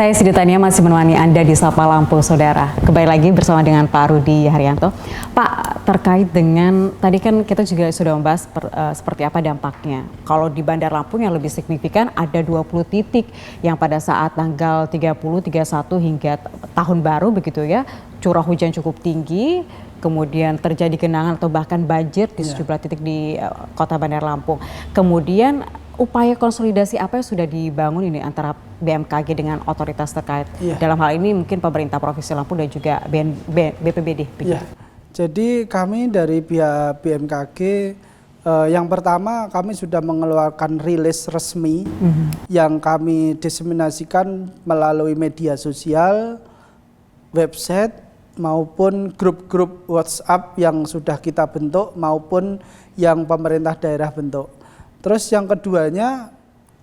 Saya Siti Tania masih menemani Anda di Sapa Lampu Saudara. Kembali lagi bersama dengan Pak Rudi Haryanto. Pak, terkait dengan tadi kan kita juga sudah membahas seperti apa dampaknya. Kalau di Bandar Lampung yang lebih signifikan ada 20 titik yang pada saat tanggal 30, 31 hingga tahun baru begitu ya, curah hujan cukup tinggi, kemudian terjadi genangan atau bahkan banjir di sejumlah titik di Kota Bandar Lampung. Kemudian upaya konsolidasi apa yang sudah dibangun ini antara BMKG dengan otoritas terkait? Dalam hal ini mungkin pemerintah Provinsi Lampung dan juga BPBD. Jadi kami dari pihak BMKG yang pertama kami sudah mengeluarkan rilis resmi yang kami diseminasikan melalui media sosial, website maupun grup-grup WhatsApp yang sudah kita bentuk maupun yang pemerintah daerah bentuk. Terus yang keduanya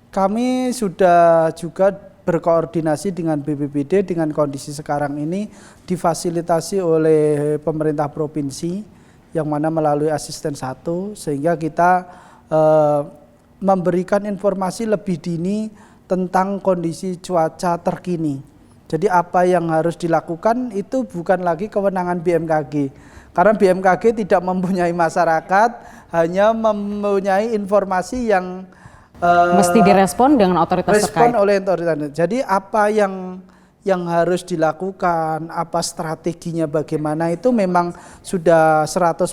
kami sudah juga berkoordinasi dengan BPBD dengan kondisi sekarang ini difasilitasi oleh pemerintah provinsi yang mana melalui asisten 1 sehingga kita memberikan informasi lebih dini tentang kondisi cuaca terkini. Jadi apa yang harus dilakukan itu bukan lagi kewenangan BMKG. Karena BMKG tidak mempunyai masyarakat, hanya mempunyai informasi yang mesti direspon dengan otoritas terkait. Oleh otoritas. Jadi apa yang harus dilakukan, apa strateginya bagaimana itu memang sudah 100%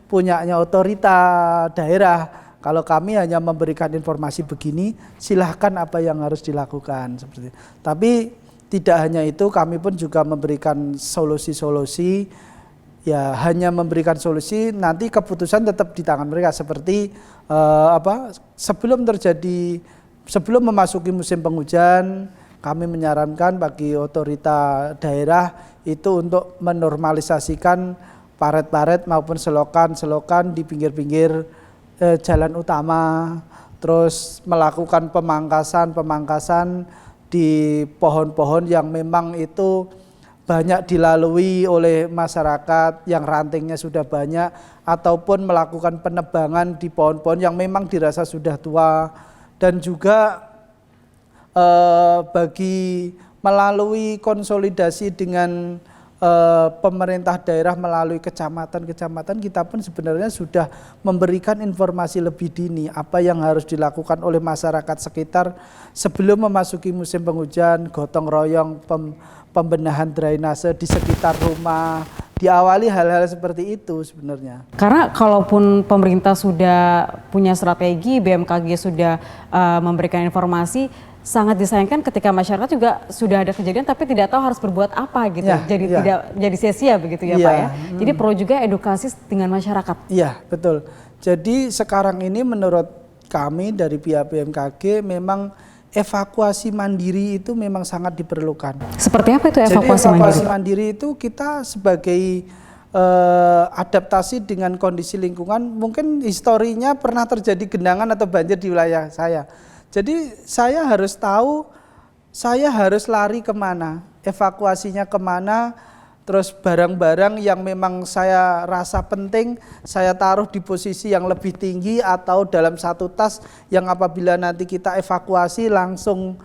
punyanya otoritas daerah. Kalau kami hanya memberikan informasi begini, silahkan apa yang harus dilakukan seperti itu. Tapi tidak hanya itu, kami pun juga memberikan solusi-solusi. Ya hanya memberikan solusi, nanti keputusan tetap di tangan mereka seperti sebelum memasuki musim penghujan, kami menyarankan bagi otoritas daerah itu untuk menormalisasikan paret-paret maupun selokan-selokan di pinggir-pinggir jalan utama, terus melakukan pemangkasan di pohon-pohon yang memang itu banyak dilalui oleh masyarakat yang rantingnya sudah banyak ataupun melakukan penebangan di pohon-pohon yang memang dirasa sudah tua dan juga bagi melalui konsolidasi dengan pemerintah daerah melalui kecamatan kita pun sebenarnya sudah memberikan informasi lebih dini apa yang harus dilakukan oleh masyarakat sekitar sebelum memasuki musim penghujan, gotong royong pembenahan drainase di sekitar rumah, diawali hal-hal seperti itu sebenarnya. Karena kalaupun pemerintah sudah punya strategi, BMKG sudah memberikan informasi, sangat disayangkan ketika masyarakat juga sudah ada kejadian tapi tidak tahu harus berbuat apa gitu. Tidak jadi sia-sia begitu ya Pak ya. Jadi perlu juga edukasi dengan masyarakat. Iya, betul. Jadi sekarang ini menurut kami dari pihak BMKG memang evakuasi mandiri itu memang sangat diperlukan. Seperti apa itu evakuasi mandiri? Evakuasi mandiri itu kita sebagai adaptasi dengan kondisi lingkungan, mungkin historinya pernah terjadi genangan atau banjir di wilayah saya. Jadi saya harus tahu saya harus lari kemana, evakuasinya kemana, terus barang-barang yang memang saya rasa penting saya taruh di posisi yang lebih tinggi atau dalam satu tas yang apabila nanti kita evakuasi langsung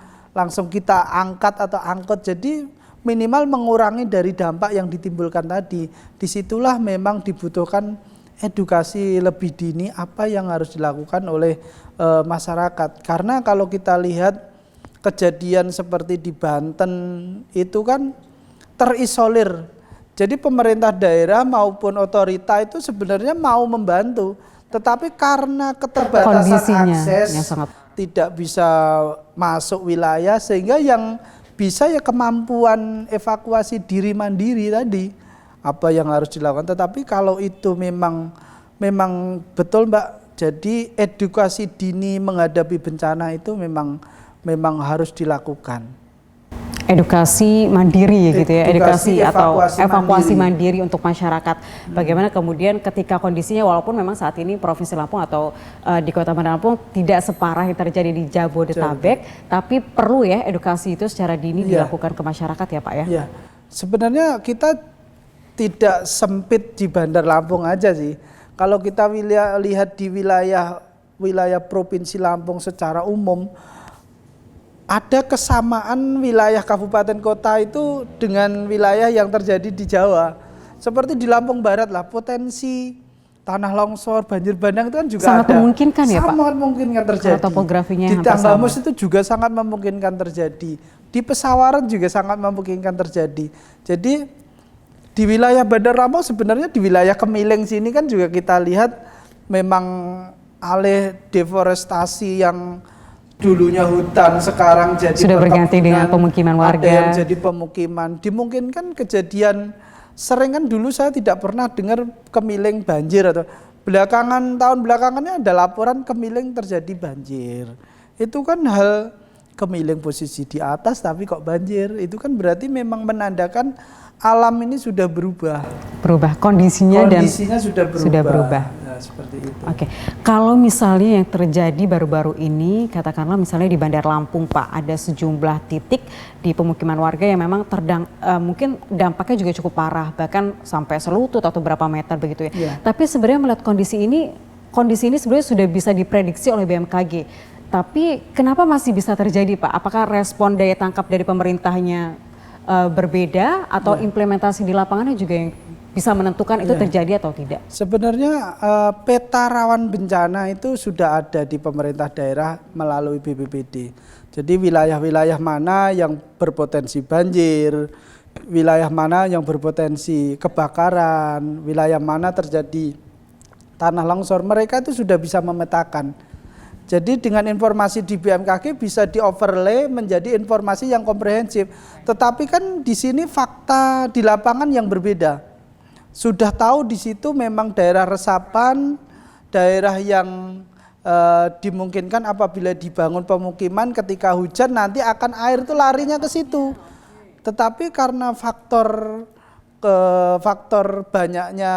kita angkat atau angkut. Jadi minimal mengurangi dari dampak yang ditimbulkan tadi. Disitulah memang dibutuhkan edukasi lebih dini apa yang harus dilakukan oleh masyarakat. Karena kalau kita lihat kejadian seperti di Banten itu kan terisolir. Jadi pemerintah daerah maupun otorita itu sebenarnya mau membantu, tetapi karena keterbatasan akses tidak bisa masuk wilayah sehingga yang bisa ya kemampuan evakuasi diri mandiri tadi apa yang harus dilakukan. Tetapi kalau itu memang betul Mbak, jadi edukasi dini menghadapi bencana itu memang harus dilakukan. Edukasi mandiri gitu ya, edukasi atau evakuasi mandiri untuk masyarakat. Bagaimana kemudian ketika kondisinya walaupun memang saat ini Provinsi Lampung atau di Kota Bandar Lampung tidak separah yang terjadi di Jabodetabek, tapi perlu ya edukasi itu secara dini dilakukan ke masyarakat ya Pak ya? Iya, sebenarnya kita tidak sempit di Bandar Lampung aja sih. Kalau kita lihat di wilayah Provinsi Lampung secara umum, ada kesamaan wilayah kabupaten kota itu dengan wilayah yang terjadi di Jawa. Seperti di Lampung Barat lah, potensi tanah longsor, banjir bandang itu kan juga sangat ada. memungkinkan ya Pak? Sangat memungkinkan terjadi. Kalau topografinya Di hampir Tanggamus sama. itu juga sangat memungkinkan terjadi. Di Pesawaran juga sangat memungkinkan terjadi. Jadi di wilayah Bandar Lampung sebenarnya di wilayah Kemiling sini kan juga kita lihat memang alih deforestasi yang dulunya hutan sekarang jadi sudah berganti dengan perkebunan, pemukiman warga. ada yang jadi pemukiman. Dimungkinkan kejadian sering kan dulu saya tidak pernah dengar Kemiling banjir atau tahun belakangannya ada laporan Kemiling terjadi banjir. Itu kan hal Kemiling posisi di atas tapi kok banjir. Itu kan berarti memang menandakan alam ini sudah berubah. Kondisinya sudah berubah. Nah, seperti itu. Oke, kalau misalnya yang terjadi baru-baru ini, katakanlah misalnya di Bandar Lampung Pak, ada sejumlah titik di pemukiman warga yang memang mungkin dampaknya juga cukup parah, bahkan sampai selutut atau berapa meter begitu ya. Yeah. Tapi sebenarnya melihat kondisi ini sebenarnya sudah bisa diprediksi oleh BMKG. Tapi kenapa masih bisa terjadi Pak? Apakah respon daya tangkap dari pemerintahnya berbeda atau implementasi di lapangannya juga yang bisa menentukan itu terjadi atau tidak? Sebenarnya peta rawan bencana itu sudah ada di pemerintah daerah melalui BPBD. Jadi wilayah-wilayah mana yang berpotensi banjir, wilayah mana yang berpotensi kebakaran, wilayah mana terjadi tanah longsor, mereka itu sudah bisa memetakan. Jadi dengan informasi di BMKG bisa di-overlay menjadi informasi yang komprehensif. Tetapi kan di sini fakta di lapangan yang berbeda. Sudah tahu di situ memang daerah resapan, daerah yang dimungkinkan apabila dibangun pemukiman ketika hujan nanti akan air itu larinya ke situ. Tetapi karena faktor banyaknya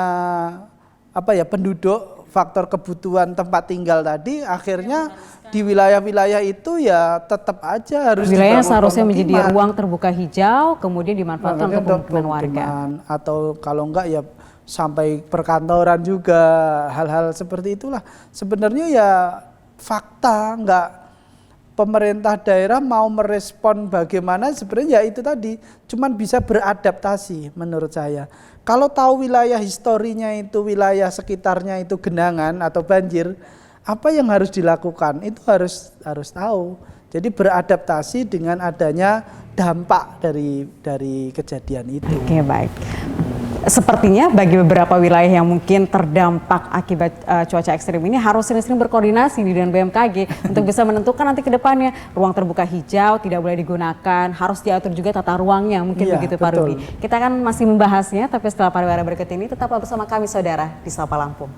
penduduk, faktor kebutuhan tempat tinggal tadi, akhirnya di wilayah-wilayah itu ya tetap aja harus wilayah dibangun seharusnya pemukiman. menjadi ruang terbuka hijau, kemudian dimanfaatkan untuk pemukiman warga. Atau kalau enggak ya sampai perkantoran juga, hal-hal seperti itulah. Sebenarnya ya fakta, enggak pemerintah daerah mau merespon bagaimana, sebenarnya ya itu tadi, cuman bisa beradaptasi menurut saya. Kalau tahu wilayah historinya itu, wilayah sekitarnya itu genangan atau banjir, apa yang harus dilakukan? Itu harus tahu. Jadi beradaptasi dengan adanya dampak dari kejadian itu. Oke, baik. Sepertinya bagi beberapa wilayah yang mungkin terdampak akibat cuaca ekstrim ini harus sering-sering berkoordinasi dengan BMKG untuk bisa menentukan nanti ke depannya ruang terbuka hijau tidak boleh digunakan, harus diatur juga tata ruangnya, mungkin begitu Pak Rudi. Kita akan masih membahasnya, tapi setelah pariwara berikut ini tetaplah bersama kami saudara di Sapa Lampung.